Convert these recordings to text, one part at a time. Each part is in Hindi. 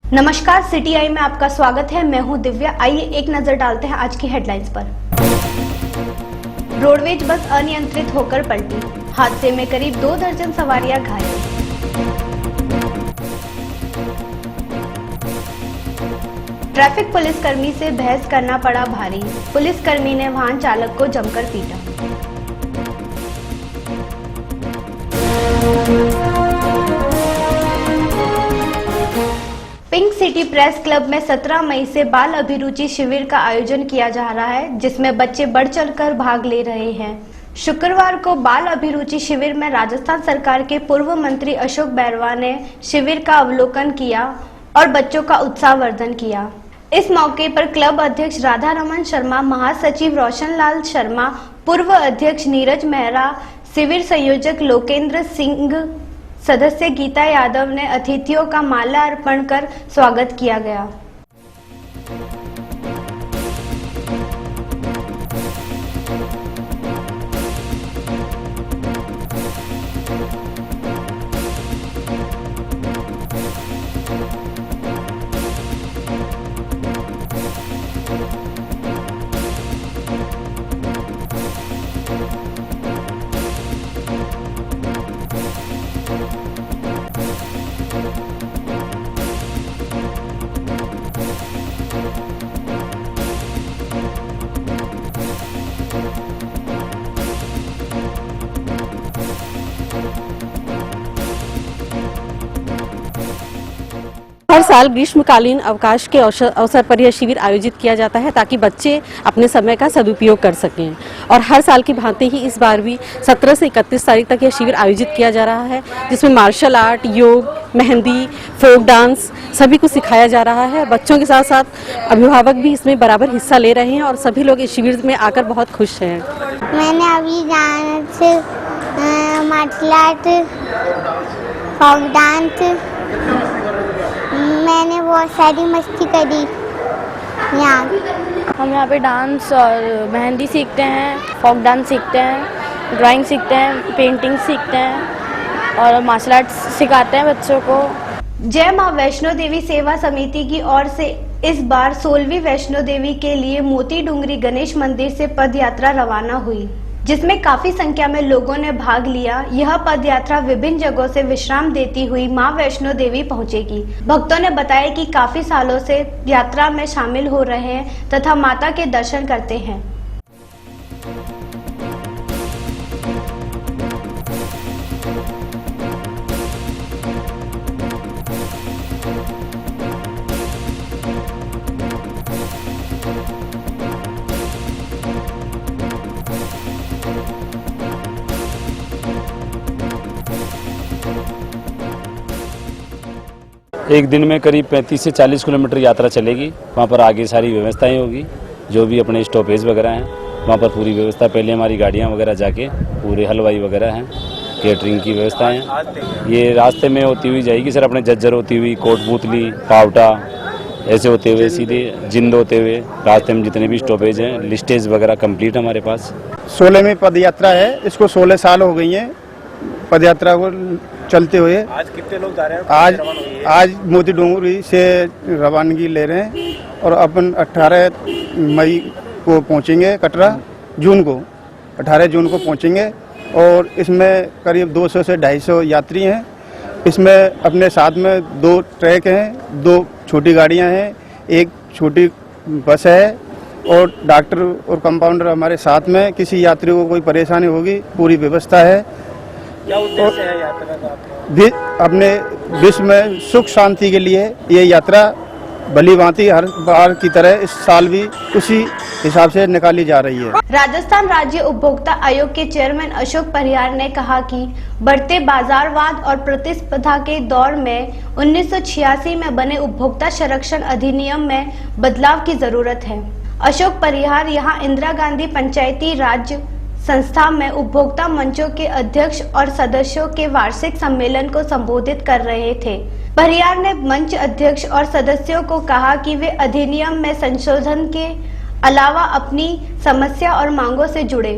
नमस्कार, सिटी आई में आपका स्वागत है। मैं हूं दिव्या। आइए एक नजर डालते हैं आज की हेडलाइंस पर। रोडवेज बस अनियंत्रित होकर पलटी, हादसे में करीब 2 दर्जन सवारियां घायल। ट्रैफिक पुलिसकर्मी से बहस करना पड़ा भारी, पुलिसकर्मी ने वाहन चालक को जमकर पीटा। पिंक सिटी प्रेस क्लब में 17 मई से बाल अभिरुचि शिविर का आयोजन किया जा रहा है, जिसमें बच्चे बढ़ चढ़कर भाग ले रहे हैं। शुक्रवार को बाल अभिरुचि शिविर में राजस्थान सरकार के पूर्व मंत्री अशोक बैरवा ने शिविर का अवलोकन किया और बच्चों का उत्साहवर्धन किया। इस मौके पर क्लब अध्यक्ष राधा रमन शर्मा, महासचिव रोशन लाल शर्मा, पूर्व अध्यक्ष नीरज मेहरा, शिविर संयोजक लोकेंद्र सिंह, सदस्य गीता यादव ने अतिथियों का माला अर्पण कर स्वागत किया गया। हर साल ग्रीष्मकालीन अवकाश के अवसर पर यह शिविर आयोजित किया जाता है ताकि बच्चे अपने समय का सदुपयोग कर सकें। और हर साल की भांति ही इस बार भी 17 से 31 तारीख तक यह शिविर आयोजित किया जा रहा है, जिसमें मार्शल आर्ट, योग, मेहंदी, फोक डांस सभी को सिखाया जा रहा है। बच्चों के साथ साथ अभिभावक भी इसमें बराबर हिस्सा ले रहे हैं और सभी लोग इस शिविर में आकर बहुत खुश हैं। मैंने अभी dance, martial art, folk dance, मैंने बहुत सारी मस्ती करी यहाँ। हम यहाँ पे डांस और मेहंदी सीखते हैं, फोक डांस सीखते हैं, ड्राइंग सीखते हैं, पेंटिंग सीखते हैं और मार्शल आर्ट सिखाते हैं बच्चों को। जय मां वैष्णो देवी सेवा समिति की ओर से इस बार 16वीं वैष्णो देवी के लिए मोती डूंगरी गणेश मंदिर से पदयात्रा रवाना हुई, जिसमें काफी संख्या में लोगों ने भाग लिया। यह पदयात्रा विभिन्न जगहों से विश्राम देती हुई मां वैष्णो देवी पहुंचेगी। भक्तों ने बताया कि काफी सालों से यात्रा में शामिल हो रहे हैं तथा माता के दर्शन करते हैं। एक दिन में करीब 35 से 40 किलोमीटर यात्रा चलेगी। वहाँ पर आगे सारी व्यवस्थाएं होगी, जो भी अपने स्टॉपेज वगैरह हैं वहाँ पर पूरी व्यवस्था। पहले हमारी गाड़ियाँ वगैरह जाके पूरे हलवाई वगैरह हैं, केटरिंग की व्यवस्था है। ये रास्ते में होती हुई जाएगी सर, अपने जज्जर होती हुई, कोटपूतली, पावटा, ऐसे होते हुए सीधे जिंद होते हुए रास्ते में जितने भी स्टॉपेज हैं, लिस्टेज वगैरह कंप्लीट हमारे पास। 16वीं पद यात्रा है, इसको 16 साल हो गई हैं पद यात्रा को चलते हुए। आज कितने लोग जा रहे हैं? आज मोती डूंगरी से रवानगी ले रहे हैं और अपन 18 मई को पहुंचेंगे कटरा। 18 जून को पहुंचेंगे और इसमें करीब 200 से 250 यात्री हैं। इसमें अपने साथ में 2 ट्रैक हैं, 2 छोटी गाड़ियां हैं, 1 छोटी बस है और डॉक्टर और कंपाउंडर हमारे साथ में। किसी यात्री को कोई परेशानी होगी पूरी व्यवस्था है। क्या उद्देश्य है यात्रा का? अपने विश्व में सुख शांति के लिए ये यात्रा भली भांति हर बार की तरह इस साल भी उसी हिसाब से निकाली जा रही है। राजस्थान राज्य उपभोक्ता आयोग के चेयरमैन अशोक परिहार ने कहा कि बढ़ते बाजारवाद और प्रतिस्पर्धा के दौर में 1986 में बने उपभोक्ता संरक्षण अधिनियम में बदलाव की जरूरत है। अशोक परिहार यहाँ इंदिरा गांधी पंचायती राज संस्था में उपभोक्ता मंचों के अध्यक्ष और सदस्यों के वार्षिक सम्मेलन को संबोधित कर रहे थे। परिहार ने मंच अध्यक्ष और सदस्यों को कहा कि वे अधिनियम में संशोधन के अलावा अपनी समस्या और मांगों से जुड़े।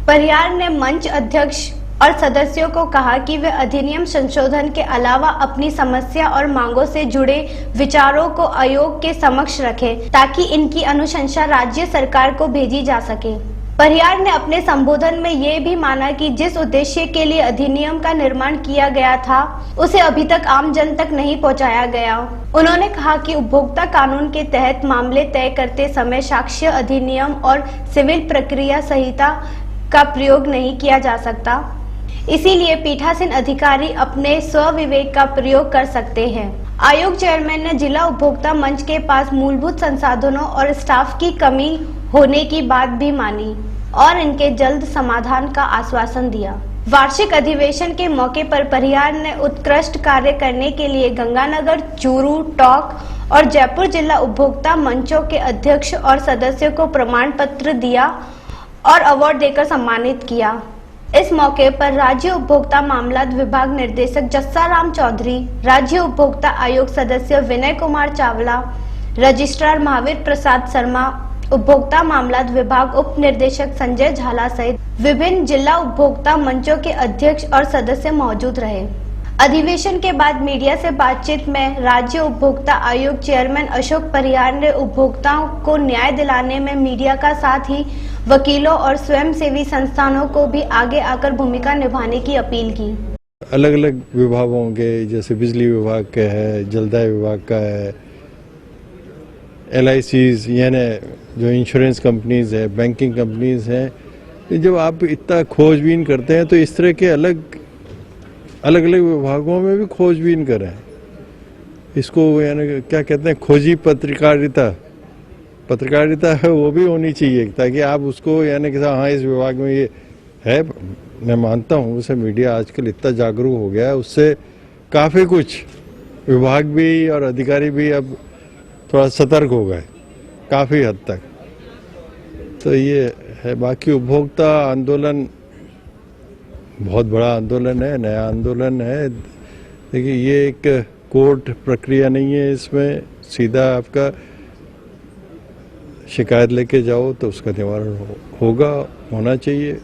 परिहार ने मंच अध्यक्ष और सदस्यों को कहा कि वे अधिनियम संशोधन के अलावा अपनी समस्या और मांगों से जुड़े विचारों को आयोग के समक्ष रखें ताकि इनकी अनुशंसा राज्य सरकार को भेजी जा सके। परिहार ने अपने संबोधन में ये भी माना कि जिस उद्देश्य के लिए अधिनियम का निर्माण किया गया था उसे अभी तक आम जन तक नहीं पहुंचाया गया। उन्होंने कहा कि उपभोक्ता कानून के तहत मामले तय करते समय साक्ष्य अधिनियम और सिविल प्रक्रिया संहिता का प्रयोग नहीं किया जा सकता, इसीलिए पीठासीन अधिकारी अपने स्वविवेक का प्रयोग कर सकते हैं। आयोग चेयरमैन ने जिला उपभोक्ता मंच के पास मूलभूत संसाधनों और स्टाफ की कमी होने की बात भी मानी और इनके जल्द समाधान का आश्वासन दिया। वार्षिक अधिवेशन के मौके पर परिहार ने उत्कृष्ट कार्य करने के लिए गंगानगर, चूरू, टोंक और जयपुर जिला उपभोक्ता मंचों के अध्यक्ष और सदस्यों को प्रमाण पत्र दिया और अवार्ड देकर सम्मानित किया। इस मौके पर राज्य उपभोक्ता मामलात विभाग निर्देशक जस्साराम चौधरी, राज्य उपभोक्ता आयोग सदस्य विनय कुमार चावला, रजिस्ट्रार महावीर प्रसाद शर्मा, उपभोक्ता मामलात विभाग उप निर्देशक संजय झाला सहित विभिन्न जिला उपभोक्ता मंचों के अध्यक्ष और सदस्य मौजूद रहे। अधिवेशन के बाद मीडिया से बातचीत में राज्य उपभोक्ता आयोग चेयरमैन अशोक परिहार ने उपभोक्ताओं को न्याय दिलाने में मीडिया का साथ ही वकीलों और स्वयंसेवी संस्थानों को भी आगे आकर भूमिका निभाने की अपील की। अलग अलग विभागों के, जैसे बिजली विभाग का है, जलदाय विभाग का है, LICs यानी जो इंश्योरेंस कंपनीज है, बैंकिंग कंपनीज हैं, जब आप इतना खोजबीन करते हैं तो इस तरह के अलग अलग विभागों में भी खोजबीन करें। इसको यानी क्या कहते हैं, खोजी पत्रकारिता है वो भी होनी चाहिए ताकि आप उसको यानी कि हाँ इस विभाग में ये है। मैं मानता हूँ उसे मीडिया आजकल इतना जागरूक हो गया है, उससे काफ़ी कुछ विभाग भी और अधिकारी भी अब थोड़ा सतर्क हो गए काफ़ी हद तक। तो ये है। बाकी उपभोक्ता आंदोलन बहुत बड़ा आंदोलन है, नया आंदोलन है। देखिए ये एक कोर्ट प्रक्रिया नहीं है, इसमें सीधा आपका शिकायत लेके जाओ तो उसका निवारण होना चाहिए।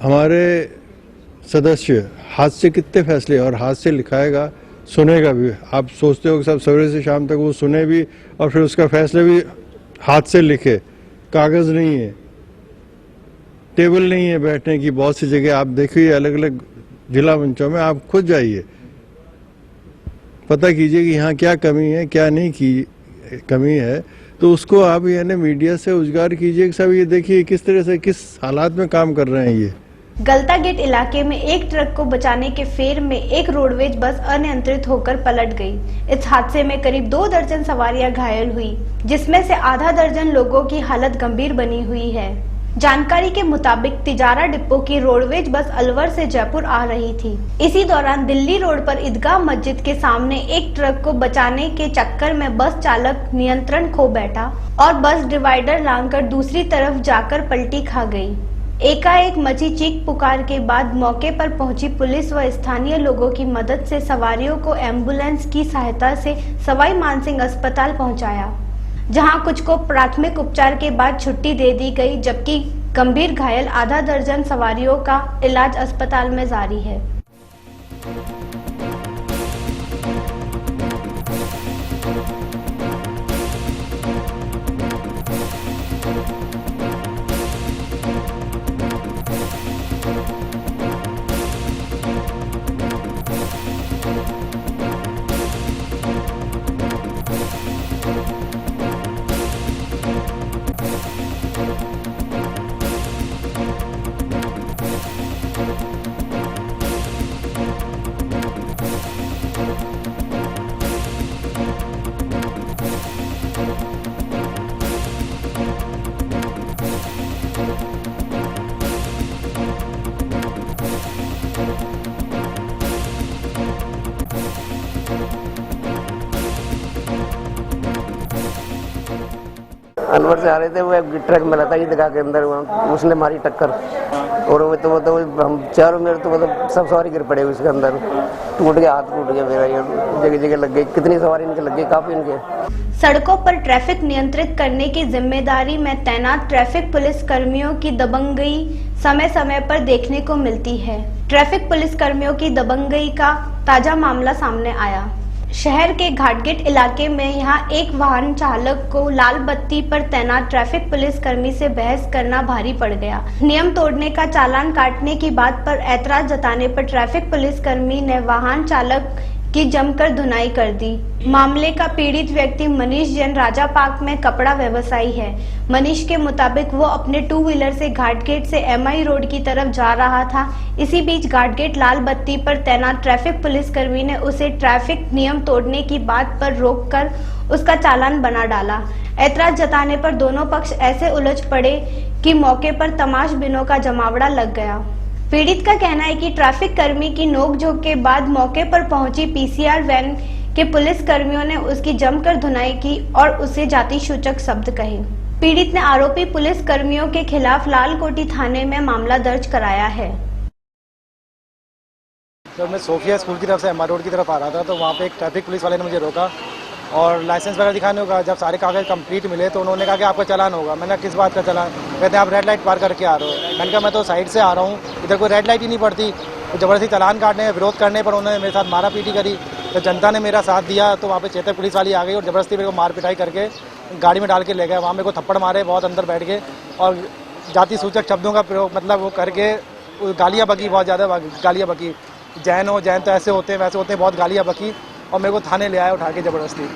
हमारे सदस्य हाथ से कितने फैसले और हाथ से लिखाएगा, सुनेगा भी। आप सोचते हो कि सब सवेरे से शाम तक वो सुने भी और फिर उसका फैसला भी हाथ से लिखे। कागज़ नहीं है, टेबल नहीं है बैठने की। बहुत सी जगह आप देखिए अलग अलग जिला मंचों में, आप खुद जाइए, पता कीजिए कि यहाँ क्या कमी है, क्या नहीं की कमी है, तो उसको आप यानी मीडिया से उजागर कीजिए कि सब ये देखिए किस तरह से किस हालात में काम कर रहे हैं ये। गलता गेट इलाके में एक ट्रक को बचाने के फेर में एक रोडवेज बस अनियंत्रित होकर पलट गई। इस हादसे में करीब 2 दर्जन सवारियां घायल हुई, जिसमें से आधा दर्जन लोगों की हालत गंभीर बनी हुई है। जानकारी के मुताबिक तिजारा डिपो की रोडवेज बस अलवर से जयपुर आ रही थी। इसी दौरान दिल्ली रोड पर ईदगाह मस्जिद के सामने एक ट्रक को बचाने के चक्कर में बस चालक नियंत्रण खो बैठा और बस डिवाइडर लांघकर दूसरी तरफ जाकर पलटी खा गई। एकाएक मची चीख पुकार के बाद मौके पर पहुंची पुलिस व स्थानीय लोगों की मदद से सवारियों को एम्बुलेंस की सहायता से सवाई मानसिंह अस्पताल पहुंचाया, जहां कुछ को प्राथमिक उपचार के बाद छुट्टी दे दी गई, जबकि गंभीर घायल आधा दर्जन सवारियों का इलाज अस्पताल में जारी है। अलवर से आ रहे थे, वो एक ट्रक में लता ही दिखा के अंदर, उसने मारी टक्कर और वो तो हम चारों मेरे तो मतलब सब सवारी गिर पड़े उसके अंदर, टूट गया, हाथ टूट गया मेरा, ये जगह जगह लग गई, कितनी सवारी इनके लग गई, काफी इनके। सड़कों पर ट्रैफिक नियंत्रित करने की जिम्मेदारी में तैनात ट्रैफिक पुलिस कर्मियों की दबंगई समय समय पर देखने को मिलती है। ट्रैफिक पुलिस कर्मियों की दबंगई का ताजा मामला सामने आया। शहर के घाटगेट इलाके में यहां एक वाहन चालक को लाल बत्ती पर तैनात ट्रैफिक पुलिस कर्मी से बहस करना भारी पड़ गया। नियम तोड़ने का चालान काटने की बात पर ऐतराज जताने पर ट्रैफिक पुलिस कर्मी ने वाहन चालक की जमकर धुनाई कर दी। मामले का पीड़ित व्यक्ति मनीष जैन राजा पार्क में कपड़ा व्यवसायी है। मनीष के मुताबिक वो अपने 2 व्हीलर से घाटगेट से MI रोड की तरफ जा रहा था। इसी बीच घाटगेट लाल बत्ती पर तैनात ट्रैफिक पुलिसकर्मी ने उसे ट्रैफिक नियम तोड़ने की बात पर रोककर उसका चालान बना डाला। ऐतराज जताने पर दोनों पक्ष ऐसे उलझ पड़े कि मौके पर तमाशबीनों का जमावड़ा लग गया। पीड़ित का कहना है कि ट्रैफिक कर्मी की नोकझोंक के बाद मौके पर पहुंची PCR वैन के पुलिस कर्मियों ने उसकी जमकर धुनाई की और उसे जाति सूचक शब्द कहे। पीड़ित ने आरोपी पुलिस कर्मियों के खिलाफ लालकोटी थाने में मामला दर्ज कराया है। तो मैं सोफिया स्कूल की तरफ से MR रोड की तरफ आ रहा था, तो वहाँ पे एक ट्रैफिक पुलिस वाले ने मुझे रोका और लाइसेंस वगैरह दिखाने होगा। जब सारे कागज कंप्लीट मिले तो उन्होंने कहा कि आपका चालान होगा। मैंने किस बात का चालान? कहते हैं आप रेड लाइट पार करके आ रहे हो। मैंने कहा मैं तो साइड से आ रहा हूँ, इधर कोई रेड लाइट ही नहीं पड़ती। तो ज़बरदस्ती चालान काटने विरोध करने पर उन्होंने मेरे साथ मारा पीटी करी। तो जनता ने मेरा साथ दिया, तो वहाँ पे चेतक पुलिस वाली आ गई और ज़बरदस्ती मेरे को मार पिटाई करके गाड़ी में डाल के ले गए। वहाँ मेरे को थप्पड़ मारे, बहुत अंदर बैठ गए और जाति सूचक शब्दों का प्रयोग मतलब वो करके गालियाँ बकी, बहुत ज़्यादा गालियाँ बकी। जैन हो, जैन तो ऐसे होते हैं वैसे होते हैं, बहुत गालियाँ बकी और मेरे को थाने ले आया उठा के ज़बरदस्ती।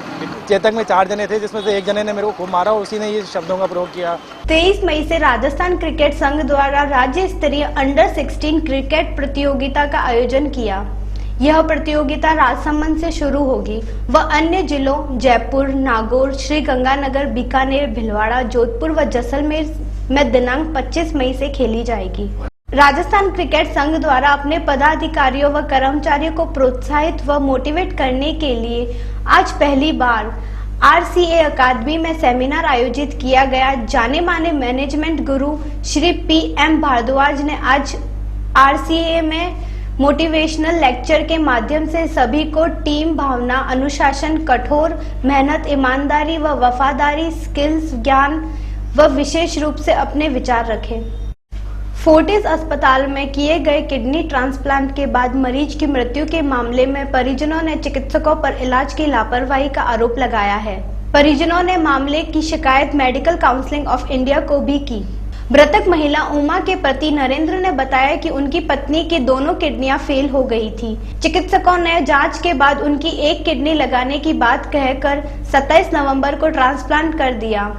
चेतक में 4 जने थे, जिसमें से एक जने ने मेरे को खूब मारा और उसी ने ये शब्दों का प्रयोग किया। 23 मई से राजस्थान क्रिकेट संघ द्वारा राज्य स्तरीय अंडर 16 क्रिकेट प्रतियोगिता का आयोजन किया। यह प्रतियोगिता राजसमंद से शुरू होगी व अन्य जिलों जयपुर, नागौर, श्रीगंगानगर, बीकानेर, भीलवाड़ा, जोधपुर व जैसलमेर में दिनांक 25 मई से खेली जाएगी। राजस्थान क्रिकेट संघ द्वारा अपने पदाधिकारियों व कर्मचारियों को प्रोत्साहित व मोटिवेट करने के लिए आज पहली बार RCA अकादमी में सेमिनार आयोजित किया गया। जाने माने मैनेजमेंट गुरु श्री PM भारद्वाज ने आज RCA में मोटिवेशनल लेक्चर के माध्यम से सभी को टीम भावना, अनुशासन, कठोर मेहनत, ईमानदारी व वफादारी, स्किल्स, ज्ञान व विशेष रूप से अपने विचार रखे। फोर्टिस अस्पताल में किए गए किडनी ट्रांसप्लांट के बाद मरीज की मृत्यु के मामले में परिजनों ने चिकित्सकों पर इलाज की लापरवाही का आरोप लगाया है। परिजनों ने मामले की शिकायत मेडिकल काउंसिल ऑफ इंडिया को भी की। मृतक महिला उमा के पति नरेंद्र ने बताया कि उनकी पत्नी की दोनों किडनियां फेल हो गई थी। चिकित्सकों ने जांच के बाद उनकी एक किडनी लगाने की बात कहकर 27 नवंबर को ट्रांसप्लांट कर दिया।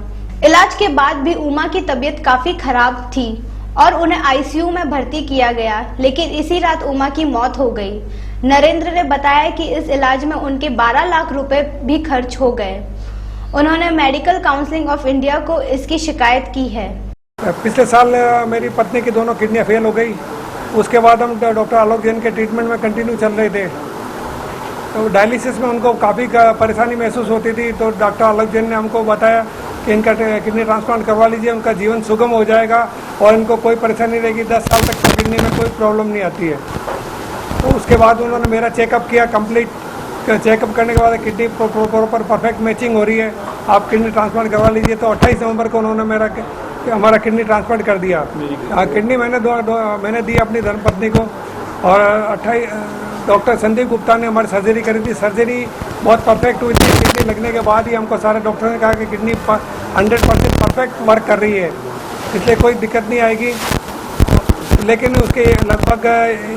इलाज के बाद भी उमा की तबीयत काफी खराब थी और उन्हें ICU में भर्ती किया गया, लेकिन इसी रात उमा की मौत हो गई। नरेंद्र ने बताया कि इस इलाज में उनके 12 लाख रुपए भी खर्च हो गए। उन्होंने मेडिकल काउंसिल ऑफ इंडिया को इसकी शिकायत की है। पिछले साल मेरी पत्नी की दोनों किडनियां फेल हो गई। उसके बाद हम डॉक्टर आलोक जैन के ट्रीटमेंट में कंटिन्यू चल रहे थे। तो डायलिसिस में उनको काफ़ी परेशानी महसूस होती थी। तो डॉक्टर आलोक जैन ने हमको बताया कि इनका किडनी ट्रांसप्लांट करवा लीजिए, उनका जीवन सुगम हो जाएगा और इनको कोई परेशानी रहेगी। 10 साल तक तो किडनी में कोई प्रॉब्लम नहीं आती है। तो उसके बाद उन्होंने मेरा चेकअप किया। कंप्लीट चेकअप करने के बाद किडनी प्रॉपर परफेक्ट मैचिंग हो रही है, आप किडनी ट्रांसप्लांट करवा लीजिए। तो 28 नवंबर को उन्होंने हमारा किडनी ट्रांसप्लांट कर दिया। किडनी मैंने दी अपनी धर्मपत्नी को और 28 डॉक्टर संदीप गुप्ता ने हमारी सर्जरी करी थी। सर्जरी बहुत परफेक्ट हुई थी। किडनी लगने के बाद ही हमको सारे डॉक्टरों ने कहा कि किडनी 100% परफेक्ट वर्क कर रही है, इसलिए कोई दिक्कत नहीं आएगी। लेकिन उसके लगभग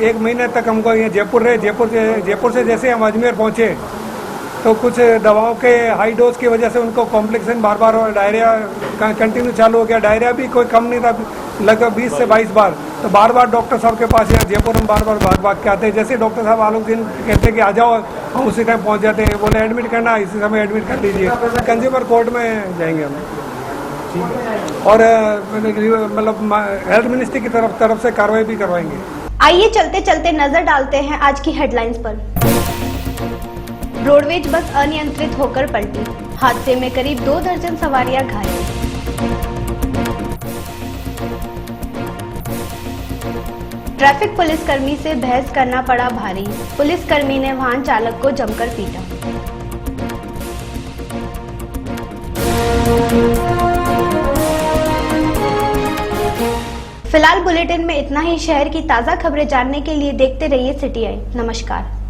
1 महीने तक हमको ये जयपुर रहे। जयपुर से जैसे हम अजमेर पहुँचे तो कुछ दवाओं के हाई डोज की वजह से उनको कॉम्प्लिकेशन बार और डायरिया कंटिन्यू चालू हो गया। डायरिया भी कोई कम नहीं था, लगभग 20 से 22 बार। तो बार डॉक्टर साहब के पास यहाँ जयपुर हम बार भाग के आते हैं। जैसे डॉक्टर साहब आलोक दिन कहते हैं कि आ जाओ, हम उसी टाइम पहुँच जाते हैं। बोले एडमिट करना, इसी समय एडमिट कर लीजिए। कंज्यूमर कोर्ट में जाएंगे हम, और मतलब हेल्थ मिनिस्ट्री की तरफ से कार्रवाई भी करवाएंगे। आइए चलते चलते नजर डालते हैं आज की हेडलाइंस पर। रोडवेज बस अनियंत्रित होकर पलटी, हादसे में करीब 2 दर्जन सवारियां घायल। ट्रैफिक पुलिसकर्मी से बहस करना पड़ा भारी, पुलिसकर्मी ने वाहन चालक को जमकर पीटा। फिलहाल बुलेटिन में इतना ही। शहर की ताज़ा खबरें जानने के लिए देखते रहिए सिटी आई। नमस्कार।